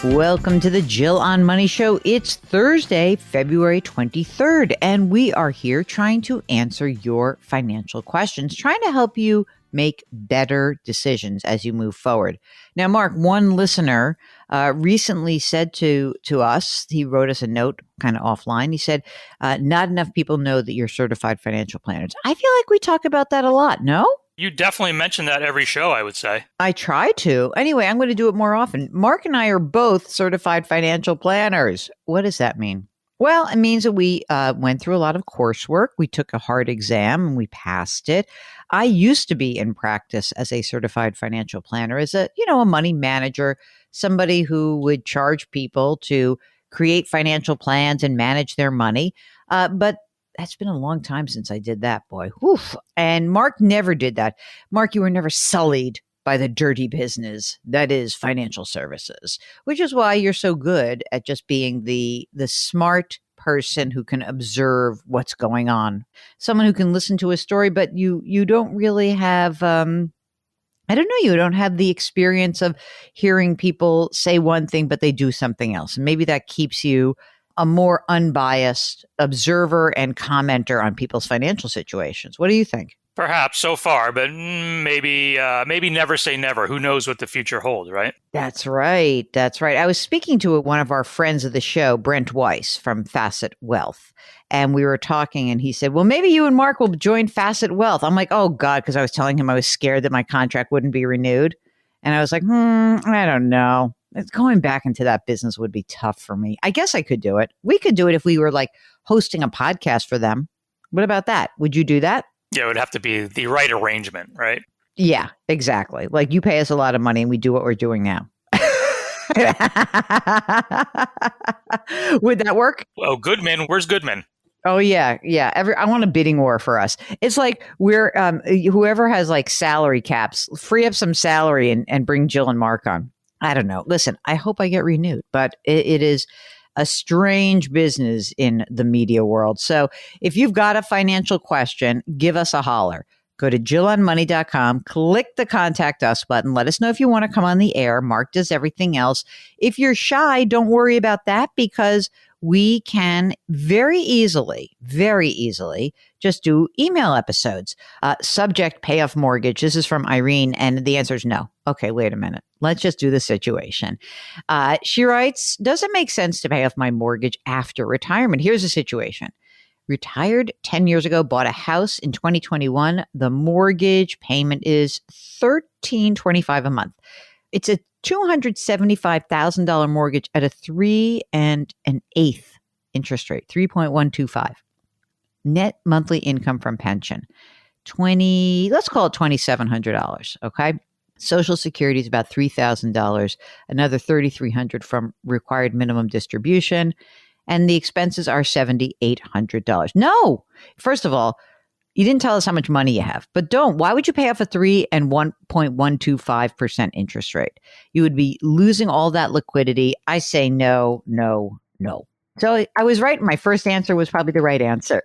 Welcome to the Jill on Money Show. It's Thursday, February 23rd, and we are here trying to answer your financial questions, trying to help you make better decisions as you move forward. Now, Mark, one listener recently said to us, he wrote us a note kind of offline. He said, not enough people know that you're certified financial planners. I feel like we talk about that a lot, no? You definitely mention that every show, I would say. I try to. Anyway, I'm going to do it more often. Mark and I are both certified financial planners. What does that mean? Well, it means that we went through a lot of coursework. We took a hard exam and we passed it. I used to be in practice as a certified financial planner, as a money manager, somebody who would charge people to create financial plans and manage their money. But that's been a long time since I did that, boy. Oof. And Mark never did that. Mark, you were never sullied by the dirty business that is financial services, which is why you're so good at just being the smart person who can observe what's going on. Someone who can listen to a story, but you don't really have you don't have the experience of hearing people say one thing, but they do something else. And maybe that keeps you a more unbiased observer and commenter on people's financial situations. What do you think? Perhaps so far, but maybe never say never. Who knows what the future holds, right? That's right. That's right. I was speaking to one of our friends of the show, Brent Weiss from Facet Wealth, and we were talking and he said, well, maybe you and Mark will join Facet Wealth. I'm like, oh, God, because I was telling him I was scared that my contract wouldn't be renewed. And I was like, I don't know. Going back into that business would be tough for me. I guess I could do it. We could do it if we were like hosting a podcast for them. What about that? Would you do that? Yeah, it would have to be the right arrangement, right? Yeah, exactly. Like you pay us a lot of money and we do what we're doing now. Would that work? Oh, Goodman. Where's Goodman? Oh, yeah. Yeah. I want a bidding war for us. It's like we're whoever has like salary caps, free up some salary and bring Jill and Mark on. I don't know. Listen, I hope I get renewed, but it is a strange business in the media world. So if you've got a financial question, give us a holler. Go to JillOnMoney.com, click the contact us button. Let us know if you want to come on the air. Mark does everything else. If you're shy, don't worry about that because we can very easily just do email episodes. Subject, pay off mortgage. This is from Irene, and the answer is no. Okay, wait a minute. Let's just do the situation. She writes, does it make sense to pay off my mortgage after retirement? Here's the situation. Retired 10 years ago, bought a house in 2021. The mortgage payment is $1,325 a month. It's a $275,000 mortgage at a 3 1/8 interest rate, 3.125. Net monthly income from pension, let's call it $2,700. Okay. Social Security is about $3,000, another $3,300 from required minimum distribution. And the expenses are $7,800. No, first of all, you didn't tell us how much money you have, but don't. Why would you pay off a 3 and 1.125% interest rate? You would be losing all that liquidity. I say no, no, no. So I was right. My first answer was probably the right answer.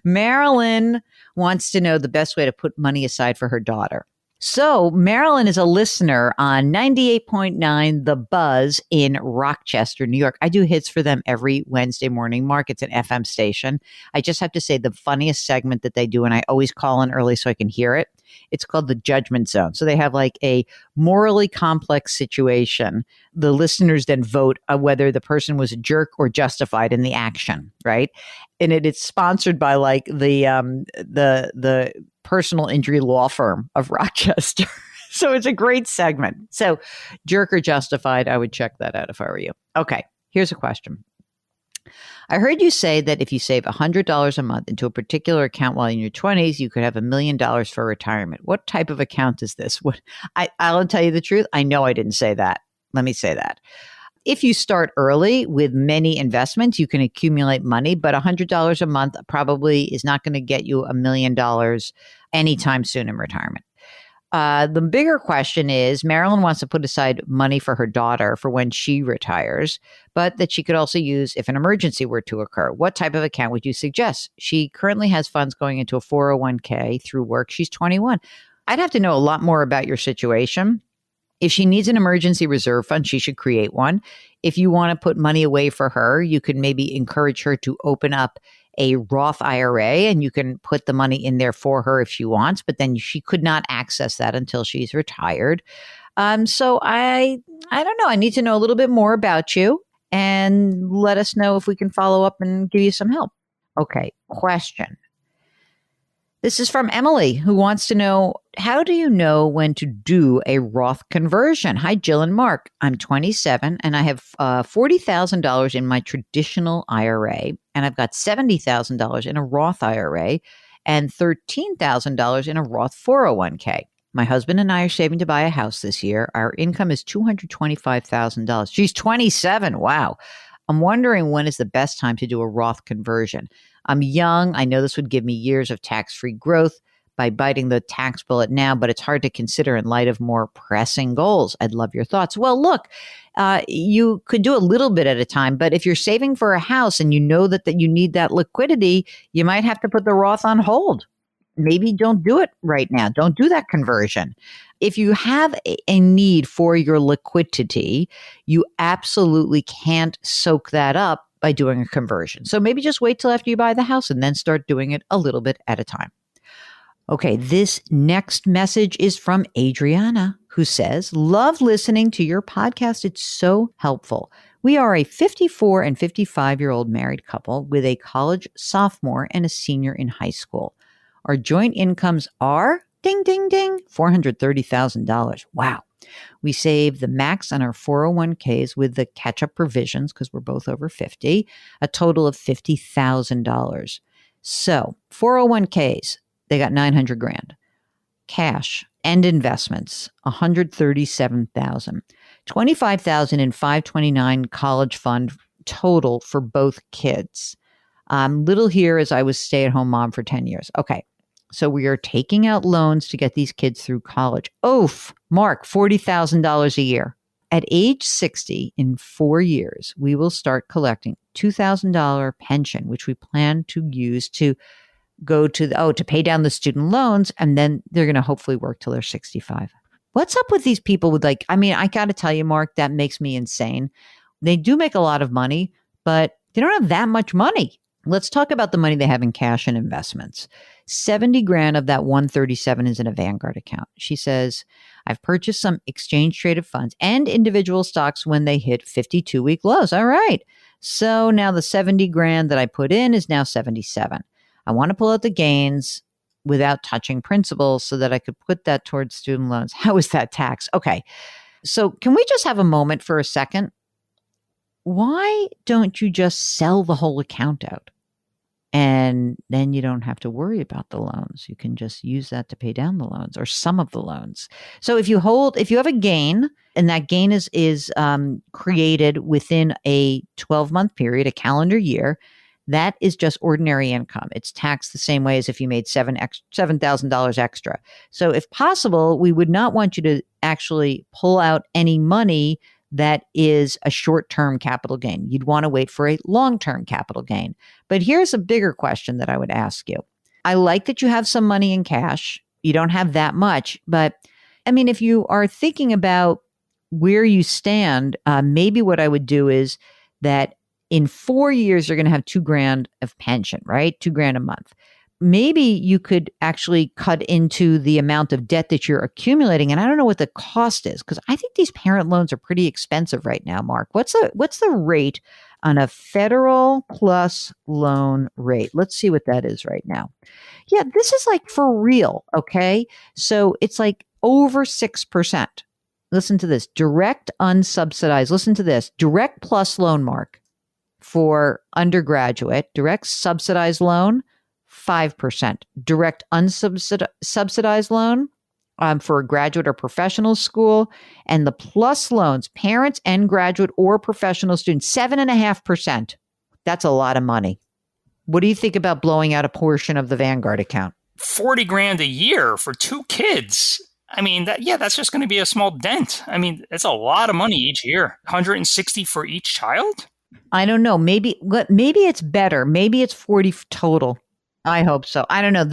Marilyn wants to know the best way to put money aside for her daughter. So Marilyn is a listener on 98.9 The Buzz in Rochester, New York. I do hits for them every Wednesday morning. Mark, it's an FM station. I just have to say the funniest segment that they do, and I always call in early so I can hear it. It's called the Judgment Zone. So they have like a morally complex situation. The listeners then vote whether the person was a jerk or justified in the action, right? And it's sponsored by like the personal injury law firm of Rochester. So it's a great segment. So jerk or justified, I would check that out if I were you. Okay, here's a question. I heard you say that if you save $100 a month into a particular account while in your 20s, you could have $1 million for retirement. What type of account is this? I'll tell you the truth. I know I didn't say that. Let me say that. If you start early with many investments, you can accumulate money, but $100 a month probably is not going to get you $1 million anytime soon in retirement. The bigger question is Marilyn wants to put aside money for her daughter for when she retires, but that she could also use if an emergency were to occur. What type of account would you suggest? She currently has funds going into a 401k through work. She's 21. I'd have to know a lot more about your situation. If she needs an emergency reserve fund, she should create one. If you want to put money away for her, you could maybe encourage her to open up a Roth IRA, and you can put the money in there for her if she wants, but then she could not access that until she's retired. So I don't know. I need to know a little bit more about you and let us know if we can follow up and give you some help. Okay, question. This is from Emily, who wants to know, how do you know when to do a Roth conversion? Hi, Jill and Mark. I'm 27 and I have $40,000 in my traditional IRA, and I've got $70,000 in a Roth IRA and $13,000 in a Roth 401k. My husband and I are saving to buy a house this year. Our income is $225,000. She's 27. Wow. I'm wondering, when is the best time to do a Roth conversion? I'm young. I know this would give me years of tax-free growth by biting the tax bullet now, but it's hard to consider in light of more pressing goals. I'd love your thoughts. Well, look, you could do a little bit at a time, but if you're saving for a house and you know that you need that liquidity, you might have to put the Roth on hold. Maybe don't do it right now. Don't do that conversion. If you have a need for your liquidity, you absolutely can't soak that up by doing a conversion. So maybe just wait till after you buy the house and then start doing it a little bit at a time. Okay, this next message is from Adriana, who says, love listening to your podcast. It's so helpful. We are a 54 and 55-year-old married couple with a college sophomore and a senior in high school. Our joint incomes are, ding, ding, ding, $430,000. Wow. We save the max on our 401ks with the catch-up provisions because we're both over 50, a total of $50,000. So 401ks, they got 900 grand. Cash and investments, 137,000. 25,000 in 529 college fund total for both kids. Little here as I was stay-at-home mom for 10 years. Okay. So we are taking out loans to get these kids through college. Oof, Mark, $40,000 a year. At age 60, in 4 years, we will start collecting $2,000 pension, which we plan to use to go to to pay down the student loans, and then they're going to hopefully work till they're 65. What's up with these people with I got to tell you, Mark, that makes me insane. They do make a lot of money, but they don't have that much money. Let's talk about the money they have in cash and investments. 70 grand of that 137 is in a Vanguard account. She says, I've purchased some exchange traded funds and individual stocks when they hit 52-week lows. All right. So now the 70 grand that I put in is now 77. I want to pull out the gains without touching principal so that I could put that towards student loans. How is that tax? Okay. So can we just have a moment for a second? Why don't you just sell the whole account out? And then you don't have to worry about the loans. You can just use that to pay down the loans or some of the loans. So if you have a gain, and that gain is created within a 12-month period, a calendar year, that is just ordinary income. It's taxed the same way as if you made $7,000 extra. So if possible, we would not want you to actually pull out any money that is a short-term capital gain. You'd want to wait for a long-term capital gain. But here's a bigger question that I would ask you. I like that you have some money in cash. You don't have that much, but I mean, if you are thinking about where you stand, maybe what I would do is that in 4 years, you're going to have $2,000 of pension, right? $2,000 a month. Maybe you could actually cut into the amount of debt that you're accumulating. And I don't know what the cost is, because I think these parent loans are pretty expensive right now, Mark. What's the rate on a federal plus loan rate? Let's see what that is right now. Yeah, this is like for real, okay? So it's like over 6%. Listen to this. Direct unsubsidized. Listen to this. Direct plus loan, Mark, for undergraduate. Direct subsidized loan, 5%. Direct unsubsidized loan for a graduate or professional school. And the plus loans, parents and graduate or professional students, 7.5%. That's a lot of money. What do you think about blowing out a portion of the Vanguard account? 40 grand a year for 2 kids. I mean, that's just going to be a small dent. I mean, it's a lot of money each year. 160 for each child? I don't know. Maybe it's better. Maybe it's 40 total. I hope so. I don't know.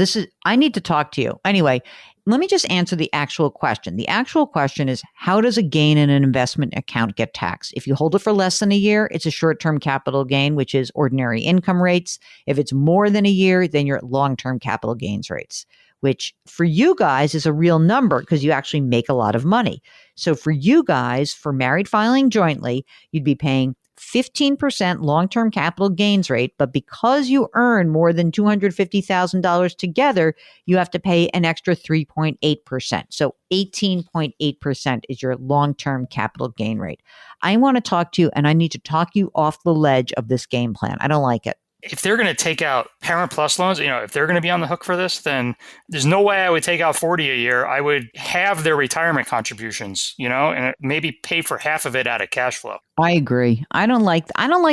I need to talk to you. Anyway, let me just answer the actual question. The actual question is, how does a gain in an investment account get taxed? If you hold it for less than a year, it's a short-term capital gain, which is ordinary income rates. If it's more than a year, then you're at long-term capital gains rates, which for you guys is a real number because you actually make a lot of money. So for you guys, for married filing jointly, you'd be paying 15% long-term capital gains rate, but because you earn more than $250,000 together, you have to pay an extra 3.8%. So 18.8% is your long-term capital gain rate. I want to talk to you, and I need to talk you off the ledge of this game plan. I don't like it. If they're going to take out Parent Plus loans, if they're going to be on the hook for this, then there's no way I would take out 40 a year. I would have their retirement contributions, and maybe pay for half of it out of cash flow. I agree. I don't like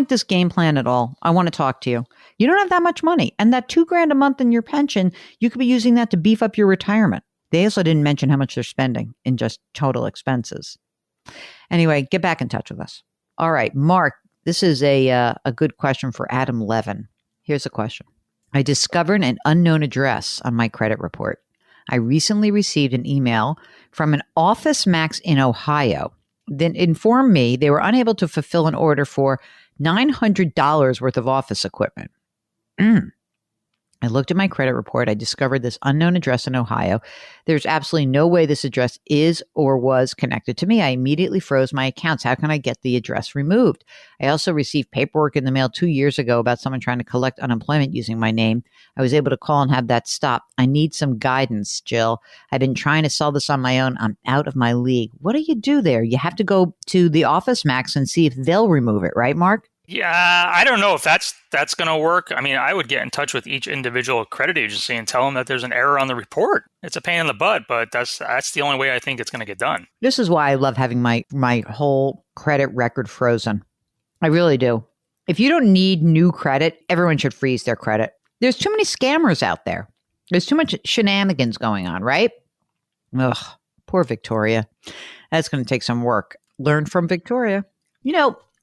this game plan at all. I want to talk to you. You don't have that much money, and that $2,000 a month in your pension, you could be using that to beef up your retirement. They also didn't mention how much they're spending in just total expenses. Anyway, get back in touch with us. All right, Mark. This is a good question for Adam Levin. Here's a question. I discovered an unknown address on my credit report. I recently received an email from an Office Max in Ohio that informed me they were unable to fulfill an order for $900 worth of office equipment. I looked at my credit report. I discovered this unknown address in Ohio. There's absolutely no way this address is or was connected to me. I immediately froze my accounts. How can I get the address removed? I also received paperwork in the mail 2 years ago about someone trying to collect unemployment using my name. I was able to call and have that stopped. I need some guidance, Jill. I've been trying to solve this on my own. I'm out of my league. What do you do there? You have to go to the Office Max and see if they'll remove it, right, Mark? Yeah, I don't know if that's going to work. I mean, I would get in touch with each individual credit agency and tell them that there's an error on the report. It's a pain in the butt, but that's the only way I think it's going to get done. This is why I love having my whole credit record frozen. I really do. If you don't need new credit, everyone should freeze their credit. There's too many scammers out there. There's too much shenanigans going on, right? Ugh, poor Victoria. That's going to take some work. Learn from Victoria.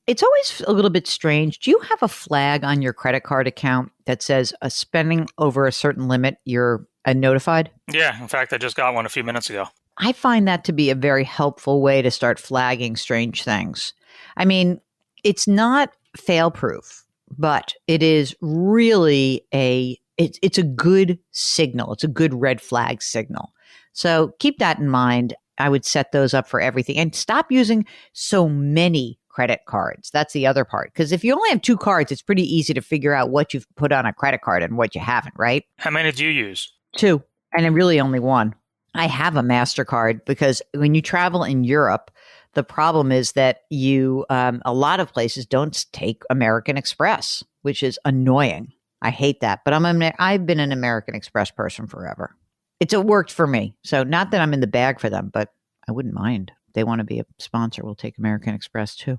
It's always a little bit strange. Do you have a flag on your credit card account that says spending over a certain limit, you're notified? Yeah. In fact, I just got one a few minutes ago. I find that to be a very helpful way to start flagging strange things. I mean, it's not fail-proof, but it is really it's a good signal. It's a good red flag signal. So keep that in mind. I would set those up for everything and stop using so many credit cards. That's the other part. Because if you only have 2 cards, it's pretty easy to figure out what you've put on a credit card and what you haven't, right? How many do you use? 2, and then really only 1. I have a MasterCard because when you travel in Europe, the problem is that a lot of places don't take American Express, which is annoying. I hate that. But I've been an American Express person forever. It worked for me. So not that I'm in the bag for them, but I wouldn't mind. They want to be a sponsor, we'll take American Express too.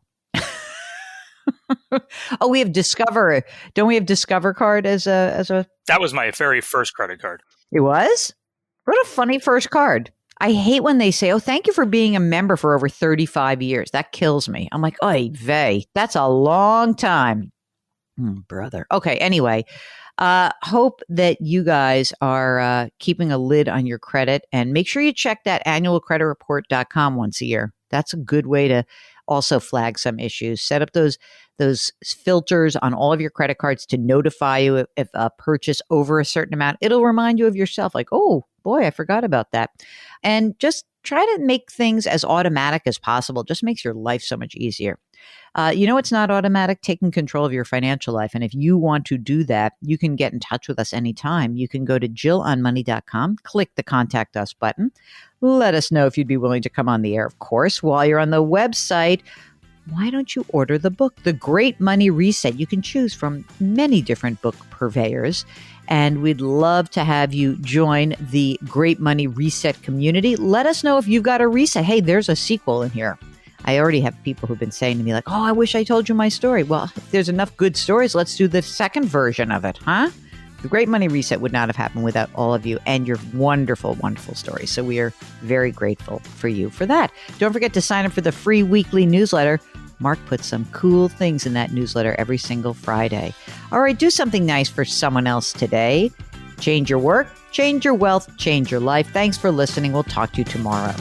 Oh, we have Discover. Don't we have Discover card as a? That was my very first credit card. It was? What a funny first card. I hate when they say, oh, thank you for being a member for over 35 years. That kills me. I'm like, oy vey, that's a long time. Brother. Okay, anyway. Hope that you guys are keeping a lid on your credit, and make sure you check that annualcreditreport.com once a year. That's a good way to also flag some issues. Set up those filters on all of your credit cards to notify you if a purchase over a certain amount. It'll remind you of yourself, like, oh boy, I forgot about that. And just try to make things as automatic as possible. Just makes your life so much easier. It's not automatic, taking control of your financial life. And if you want to do that, you can get in touch with us anytime. You can go to jillonmoney.com, click the contact us button. Let us know if you'd be willing to come on the air, of course. While you're on the website, why don't you order the book, The Great Money Reset? You can choose from many different book purveyors. And we'd love to have you join the Great Money Reset community. Let us know if you've got a reset. Hey, there's a sequel in here. I already have people who've been saying to me like, oh, I wish I told you my story. Well, if there's enough good stories, let's do the second version of it, huh? The Great Money Reset would not have happened without all of you and your wonderful, wonderful stories. So we are very grateful for you for that. Don't forget to sign up for the free weekly newsletter. Mark puts some cool things in that newsletter every single Friday. All right, do something nice for someone else today. Change your work, Change your wealth, change your life. Thanks for listening. We'll talk to you tomorrow.